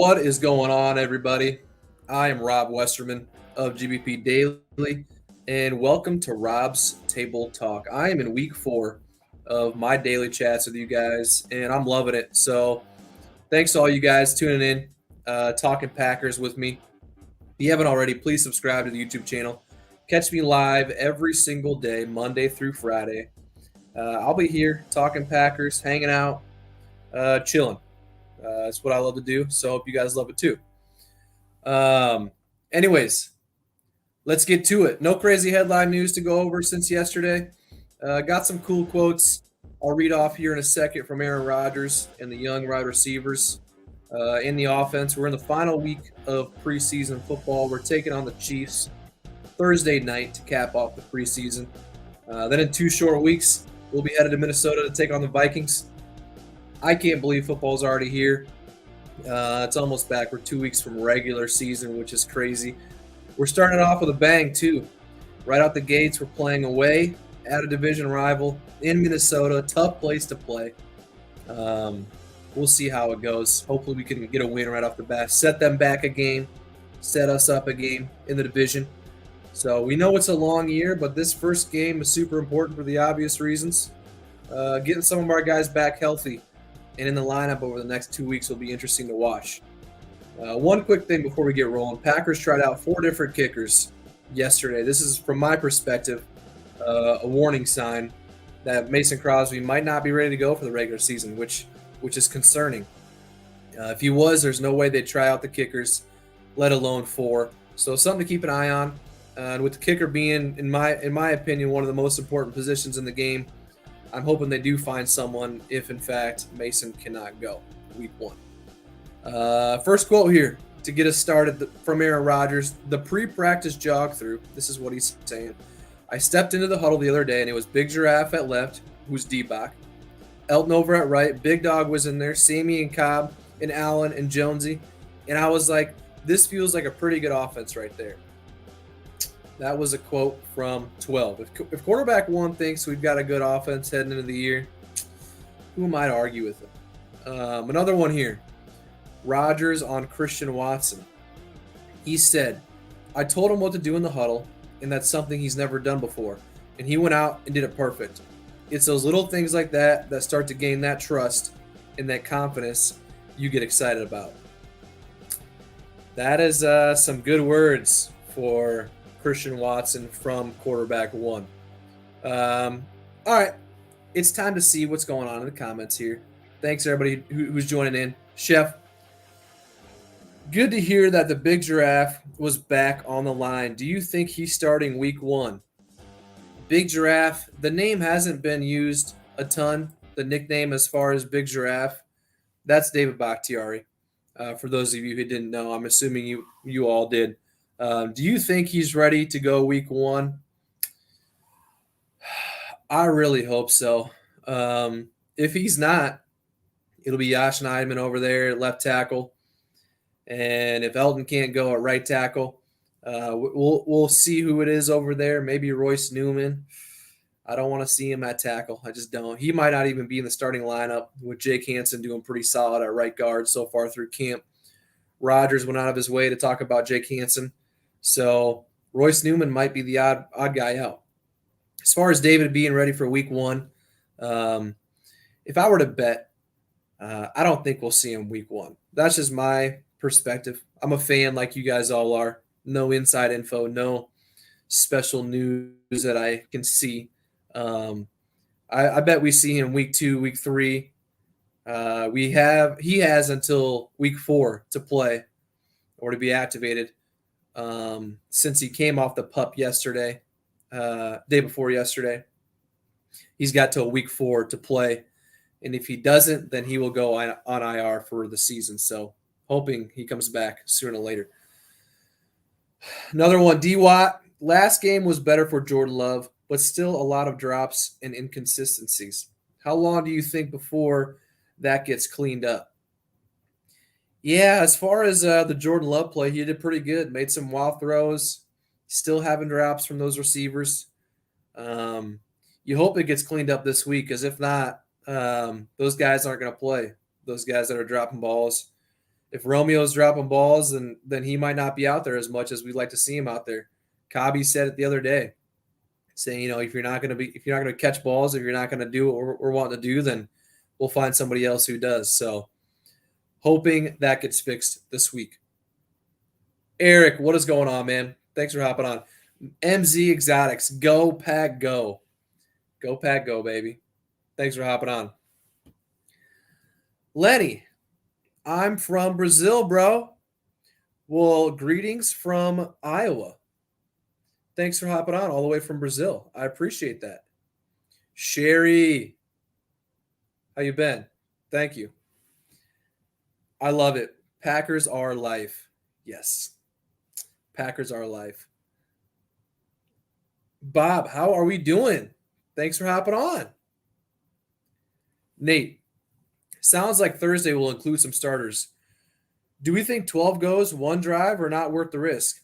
What is going on, everybody? I am Rob Westerman of GBP Daily, and welcome to Rob's Table Talk. I am in week 4 of my daily chats with you guys, and I'm loving it. So, thanks to all you guys tuning in, talking Packers with me. If you haven't already, please subscribe to the YouTube channel. Catch me live every single day, Monday through Friday. I'll be here talking Packers, hanging out, chilling. It's what I love to do, so I hope you guys love it too. Anyways, let's get to it. No crazy headline news to go over since yesterday. Got some cool quotes I'll read off here in a second from Aaron Rodgers and the young wide receivers in the offense. We're in the final week of preseason football. We're taking on the Chiefs Thursday night to cap off the preseason. Then in 2 short weeks, we'll be headed to Minnesota to take on the Vikings. I can't believe football's already here. It's almost back. We're 2 weeks from regular season, which is crazy. We're starting off with a bang, too. Right out the gates, we're playing away at a division rival in Minnesota. Tough place to play. We'll see how it goes. Hopefully we can get a win right off the bat. Set them back a game. Set us up a game in the division. So we know it's a long year, but this first game is super important for the obvious reasons. Getting some of our guys back healthy and in the lineup over the next 2 weeks will be interesting to watch. One quick thing before we get rolling. Packers tried out 4 different kickers yesterday. This is, from my perspective, a warning sign that Mason Crosby might not be ready to go for the regular season, which is concerning. If he was, there's no way they'd try out the kickers, let alone 4. So something to keep an eye on. And with the kicker being, in my opinion, one of the most important positions in the game, I'm hoping they do find someone if, in fact, Mason cannot go week 1. First quote here to get us started from Aaron Rodgers. The pre-practice jog through. This is what he's saying. I stepped into the huddle the other day, and it was Big Giraffe at left, who's D-Bach. Elton over at right. Big Dog was in there. Sammy and Cobb and Allen and Jonesy. And I was like, this feels like a pretty good offense right there. That was a quote from 12. If quarterback 1 thinks we've got a good offense heading into the year, who am I to argue with him? Another one here. Rodgers on Christian Watson. He said, I told him what to do in the huddle, and that's something he's never done before. And he went out and did it perfect. It's those little things like that that start to gain that trust and that confidence you get excited about. That is some good words for Christian Watson from quarterback 1. All right, it's time to see what's going on in the comments here. Thanks, everybody who's joining in. Chef, good to hear that the Big Giraffe was back on the line. Do you think he's starting week 1? Big Giraffe, the name hasn't been used a ton, the nickname as far as Big Giraffe. That's David Bakhtiari. For those of you who didn't know, I'm assuming you all did. Do you think he's ready to go week 1? I really hope so. If he's not, it'll be Josh Neidman over there at left tackle. And if Elton can't go at right tackle, we'll see who it is over there. Maybe Royce Newman. I don't want to see him at tackle. I just don't. He might not even be in the starting lineup with Jake Hansen doing pretty solid at right guard so far through camp. Rodgers went out of his way to talk about Jake Hansen. So Royce Newman might be the odd guy out. As far as David being ready for week 1, if I were to bet, I don't think we'll see him week 1. That's just my perspective. I'm a fan like you guys all are. No inside info, no special news that I can see. I bet we see him week 2, week 3. He has until week 4 to play or to be activated. Since he came off the pup yesterday, day before yesterday, he's got till week 4 to play. And if he doesn't, then he will go on IR for the season. So hoping he comes back sooner or later. Another one, D-Watt. Last game was better for Jordan Love, but still a lot of drops and inconsistencies. How long do you think before that gets cleaned up? Yeah, as far as the Jordan Love play, he did pretty good. Made some wild throws. Still having drops from those receivers. You hope it gets cleaned up this week, because if not, those guys aren't going to play. Those guys that are dropping balls, If Romeo's dropping balls, then he might not be out there as much as we'd like to see him out there. Cobby said it the other day, saying, if you're not going to catch balls, if you're not going to do what we're wanting to do, then we'll find somebody else who does. So hoping that gets fixed this week. Eric, what is going on, man? Thanks for hopping on. MZ Exotics, go Pack go. Go Pack go, baby. Thanks for hopping on. Lenny, I'm from Brazil, bro. Well, greetings from Iowa. Thanks for hopping on all the way from Brazil. I appreciate that. Sherry, how you been? Thank you. I love it. Packers are life. Yes. Packers are life. Bob, how are we doing? Thanks for hopping on. Nate, sounds like Thursday will include some starters. Do we think 12 goes one drive or not worth the risk?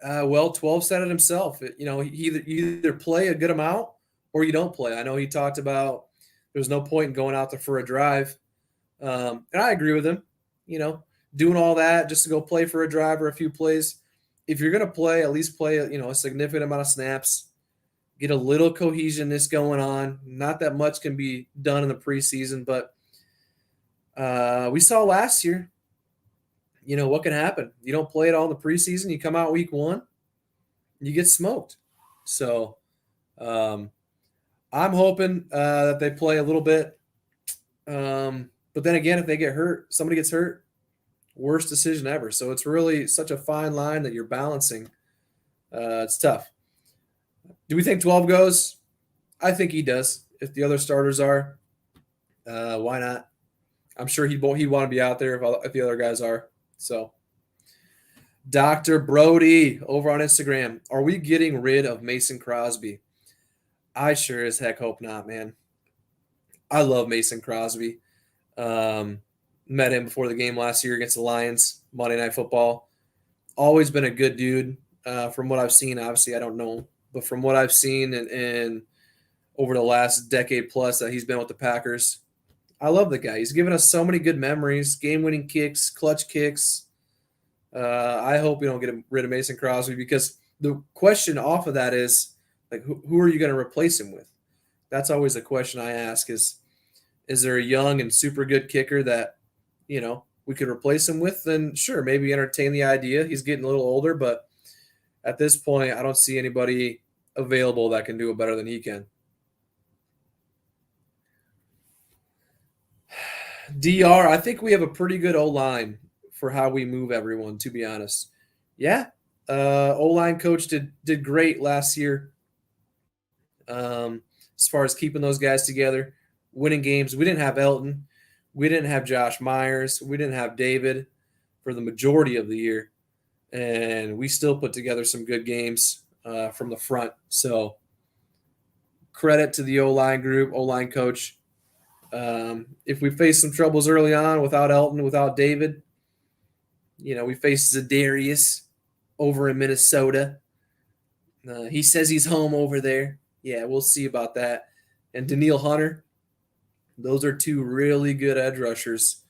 Well, 12 said it himself. You either play a good amount or you don't play. I know he talked about there's no point in going out there for a drive. And I agree with him. Doing all that just to go play for a drive or a few plays. If you're going to play, at least play a significant amount of snaps. Get a little cohesionness going on. Not that much can be done in the preseason, but we saw last year, what can happen. You don't play it all in the preseason. You come out week one, you get smoked. So I'm hoping that they play a little bit. But then again, if they get hurt, somebody gets hurt, worst decision ever. So it's really such a fine line that you're balancing. It's tough. Do we think 12 goes? I think he does. If the other starters are, why not? I'm sure he'd want to be out there if the other guys are. So, Dr. Brody over on Instagram, are we getting rid of Mason Crosby? I sure as heck hope not, man. I love Mason Crosby. Met him before the game last year against the Lions, Monday Night Football. Always been a good dude. From what I've seen, obviously I don't know, but from what I've seen and over the last decade plus that he's been with the Packers, I love the guy. He's given us so many good memories, game-winning kicks, clutch kicks. I hope we don't get rid of Mason Crosby because the question off of that is, like, who are you going to replace him with? That's always the question I ask is there a young and super good kicker that, we could replace him with? Then sure, maybe entertain the idea. He's getting a little older, but at this point, I don't see anybody available that can do it better than he can. DR, I think we have a pretty good O-line for how we move everyone, to be honest. Yeah. O-line coach did great last year as far as keeping those guys together, winning games. We didn't have Elton. We didn't have Josh Myers. We didn't have David for the majority of the year. And we still put together some good games from the front. So credit to the O-line group, O-line coach. If we face some troubles early on without Elton, without David, we face Zadarius over in Minnesota. He says he's home over there. Yeah, we'll see about that. And Daniil Hunter, those are two really good edge rushers.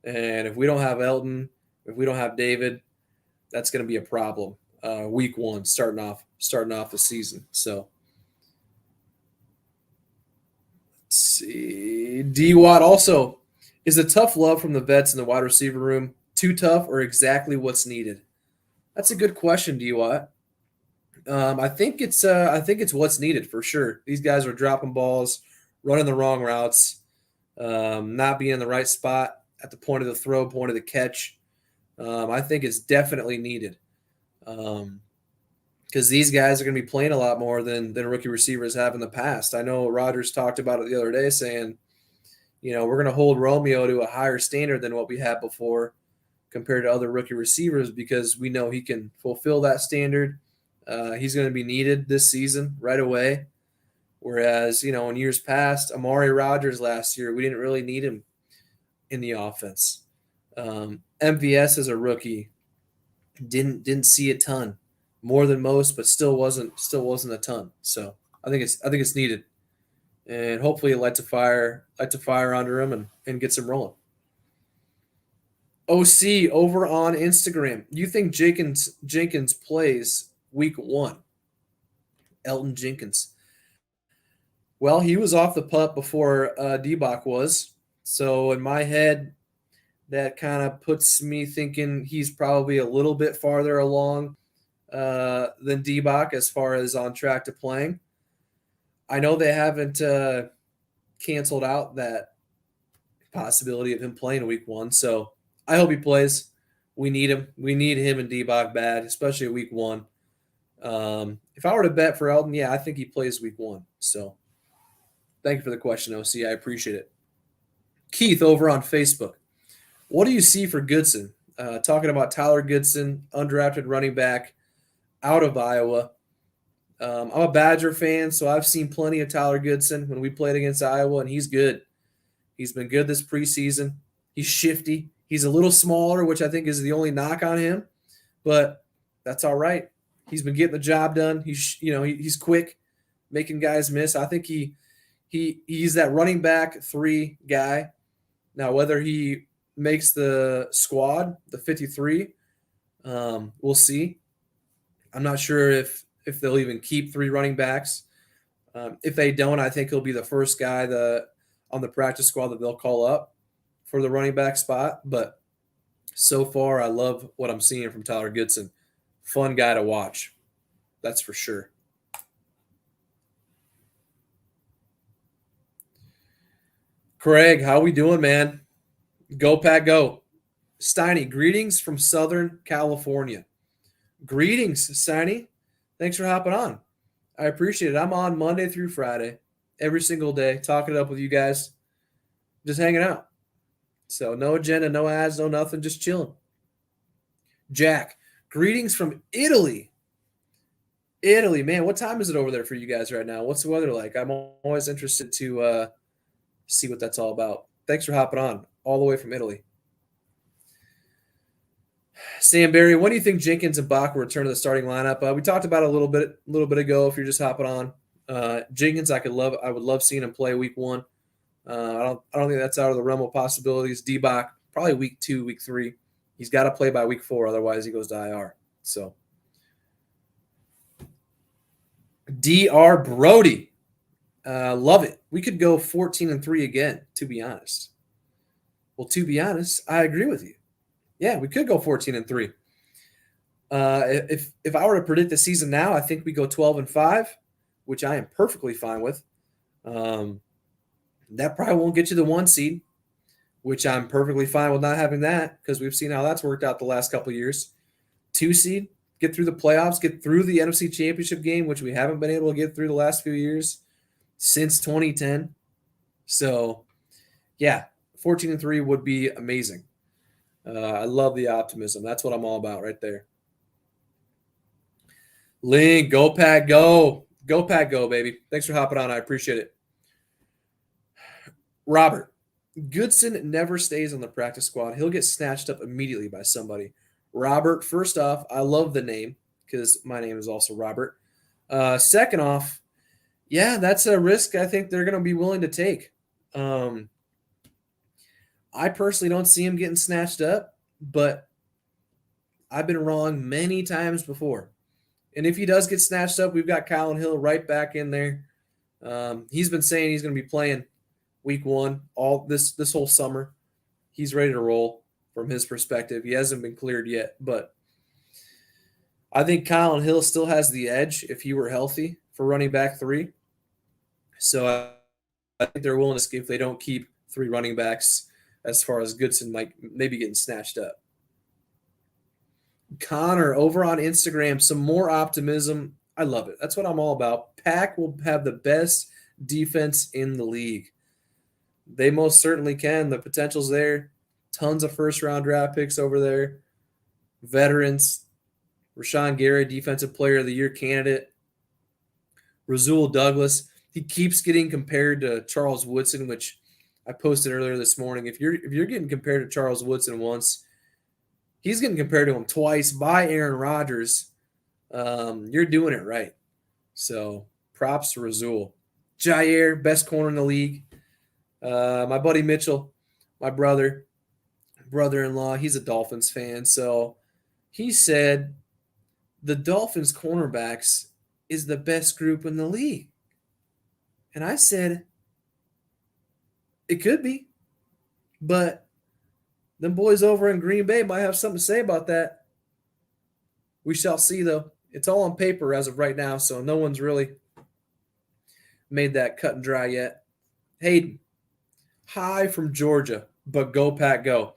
And if we don't have Elton, if we don't have David, that's going to be a problem. Week one, starting off the season. So. Let's see. D-Watt also, is the tough love from the vets in the wide receiver room too tough or exactly what's needed? That's a good question, D-Watt. I think it's what's needed for sure. These guys are dropping balls, running the wrong routes, not being in the right spot at the point of the throw, point of the catch. I think it's definitely needed. Because these guys are going to be playing a lot more than rookie receivers have in the past. I know Rodgers talked about it the other day saying, we're going to hold Romeo to a higher standard than what we had before compared to other rookie receivers because we know he can fulfill that standard. He's going to be needed this season right away. Whereas, in years past, Amari Rodgers last year, we didn't really need him in the offense. MVS as a rookie didn't see a ton. More than most, but still wasn't a ton. So I think it's needed, and hopefully it lights a fire under him and gets him rolling. OC over on Instagram. You think Jenkins plays week 1? Elton Jenkins. Well, he was off the pup before D-Bach was. So in my head, that kind of puts me thinking he's probably a little bit farther along than D-Bach as far as on track to playing. I know they haven't canceled out that possibility of him playing week 1, so I hope he plays. We need him. We need him and D-Bach bad, especially week 1. If I were to bet for Elton, yeah, I think he plays week 1. So thank you for the question, OC. I appreciate it. Keith over on Facebook. What do you see for Goodson? Talking about Tyler Goodson, undrafted running back out of Iowa. I'm a Badger fan, so I've seen plenty of Tyler Goodson when we played against Iowa, and he's good. He's been good this preseason. He's shifty. He's a little smaller, which I think is the only knock on him, but that's all right. He's been getting the job done. He's quick, making guys miss. I think he's that running back 3 guy. Now, whether he makes the squad, the 53, we'll see. I'm not sure if they'll even keep 3 running backs. If they don't, I think he'll be the first guy on the practice squad that they'll call up for the running back spot. But so far, I love what I'm seeing from Tyler Goodson. Fun guy to watch. That's for sure. Craig, how we doing, man? Go Pack Go. Steiny, greetings from Southern California. Greetings, Steiny. Thanks for hopping on. I appreciate it. I'm on Monday through Friday, every single day, talking it up with you guys, just hanging out. So no agenda, no ads, no nothing, just chilling. Jack, greetings from Italy. Italy, man, what time is it over there for you guys right now? What's the weather like? I'm always interested to see what that's all about. Thanks for hopping on, all the way from Italy. Sam Barry, when do you think Jenkins and Bach will return to the starting lineup? We talked about it a little bit ago. If you're just hopping on, Jenkins, I would love seeing him play week 1. I don't think that's out of the realm of possibilities. D-Bach, probably week 2, week 3. He's got to play by week 4, otherwise he goes to IR. So, Dr. Brody, love it. We could go 14-3 again. To be honest, I agree with you. Yeah, we could go 14-3. If I were to predict the season now, I think we go 12-5, which I am perfectly fine with. That probably won't get you the 1 seed, which I'm perfectly fine with not having that because we've seen how that's worked out the last couple of years. 2 seed, get through the playoffs, get through the NFC Championship game, which we haven't been able to get through the last few years since 2010. So, yeah, 14-3 would be amazing. I love the optimism. That's what I'm all about right there. Link, go Pack, go. Go Pack, go, baby. Thanks for hopping on. I appreciate it. Robert, Goodson never stays on the practice squad. He'll get snatched up immediately by somebody. Robert, first off, I love the name because my name is also Robert. Second off, yeah, that's a risk I think they're going to be willing to take. I personally don't see him getting snatched up, but I've been wrong many times before. And if he does get snatched up, we've got Colin Hill right back in there. He's been saying he's going to be playing week 1 all this whole summer. He's ready to roll from his perspective. He hasn't been cleared yet, but I think Colin Hill still has the edge if he were healthy for running back 3. So I think they're willing to skip if they don't keep 3 running backs as far as Goodson like maybe getting snatched up. Connor over on Instagram, some more optimism. I love it. That's what I'm all about. Pack will have the best defense in the league. They most certainly can. The potential's there. Tons of first-round draft picks over there. Veterans. Rashawn Gary, Defensive Player of the Year candidate. Rasul Douglas. He keeps getting compared to Charles Woodson, which I posted earlier this morning. If you're getting compared to Charles Woodson once, he's getting compared to him twice by Aaron Rodgers. You're doing it right. So props to Rasul. Jair, best corner in the league. My buddy Mitchell, my brother, brother-in-law, he's a Dolphins fan, so he said the Dolphins cornerbacks is the best group in the league. And I said, it could be, but them boys over in Green Bay might have something to say about that. We shall see, though. It's all on paper as of right now, so no one's really made that cut and dry yet. Hayden, hi from Georgia, but go Pack go.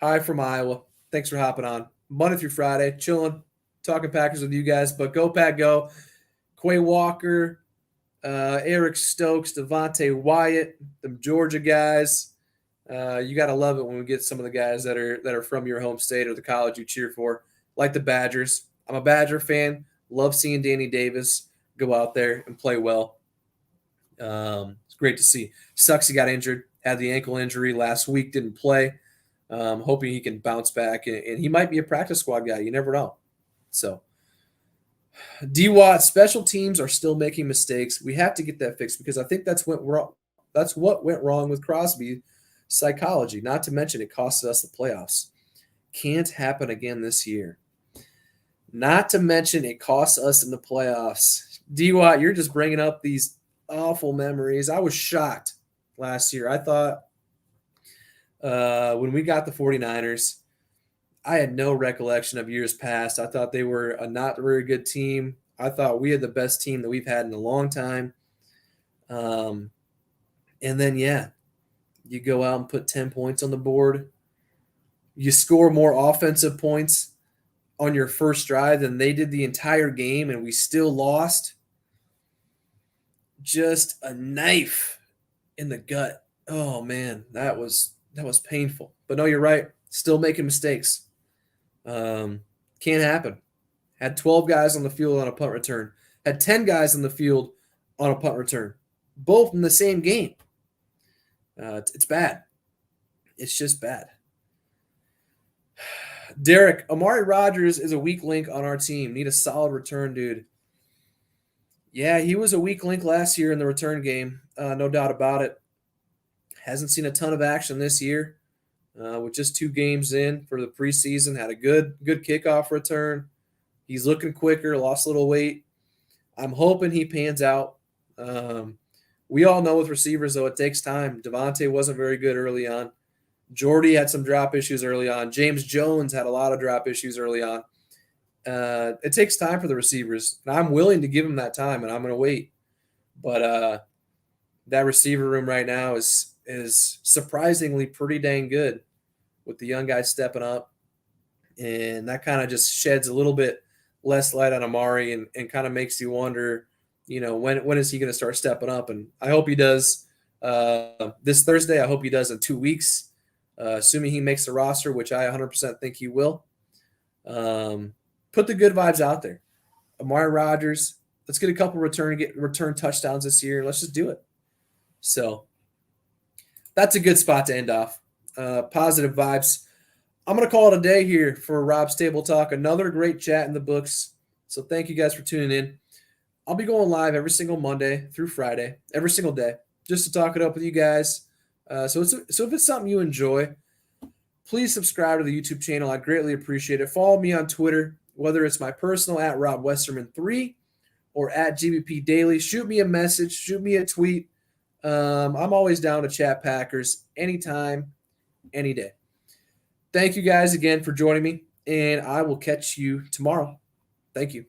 Hi from Iowa. Thanks for hopping on. Monday through Friday, chilling, talking Packers with you guys, but go Pack go. Quay Walker, Eric Stokes, Devontae Wyatt, them Georgia guys. You got to love it when we get some of the guys that are from your home state or the college you cheer for, like the Badgers. I'm a Badger fan. Love seeing Danny Davis go out there and play well. It's great to see. Sucks he got injured. Had the ankle injury last week. Didn't play. Hoping he can bounce back, and he might be a practice squad guy. You never know. So, D-Watt, special teams are still making mistakes. We have to get that fixed because I think that's what went wrong with Crosby psychology. Not to mention it costed us the playoffs. Can't happen again this year. Not to mention it cost us in the playoffs. D-Watt, you're just bringing up these awful memories. I was shocked last year. I thought when we got the 49ers, I had no recollection of years past. I thought they were a not very good team. I thought we had the best team that we've had in a long time. And then, yeah, you go out and put 10 points on the board. You score more offensive points on your first drive than they did the entire game, and we still lost. Just a knife in the gut. Oh, man, that was painful. But no, you're right. Still making mistakes. Can't happen. Had 12 guys on the field on a punt return. Had 10 guys on the field on a punt return. Both in the same game. It's bad. It's just bad. Derek, Amari Rodgers is a weak link on our team. Need a solid return, dude. Yeah, he was a weak link last year in the return game. No doubt about it. Hasn't seen a ton of action this year. With just 2 games in for the preseason. Had a good kickoff return. He's looking quicker, lost a little weight. I'm hoping he pans out. We all know with receivers, though, it takes time. Devontae wasn't very good early on. Jordy had some drop issues early on. James Jones had a lot of drop issues early on. It takes time for the receivers. And I'm willing to give them that time, and I'm going to wait. But that receiver room right now is surprisingly pretty dang good with the young guys stepping up. And that kind of just sheds a little bit less light on Amari and kind of makes you wonder, when is he going to start stepping up? And I hope he does this Thursday. I hope he does in 2 weeks. Assuming he makes the roster, which I 100% think he will. Put the good vibes out there. Amari Rodgers, let's get a couple return touchdowns this year. Let's just do it. So that's a good spot to end off. Positive vibes. I'm going to call it a day here for Rob's Table Talk. Another great chat in the books. So thank you guys for tuning in. I'll be going live every single Monday through Friday, every single day, just to talk it up with you guys. So if it's something you enjoy, please subscribe to the YouTube channel. I'd greatly appreciate it. Follow me on Twitter, whether it's my personal at Rob Westerman 3 or at GBP Daily. Shoot me a message. Shoot me a tweet. I'm always down to chat Packers anytime, any day. Thank you guys again for joining me, and I will catch you tomorrow. Thank you.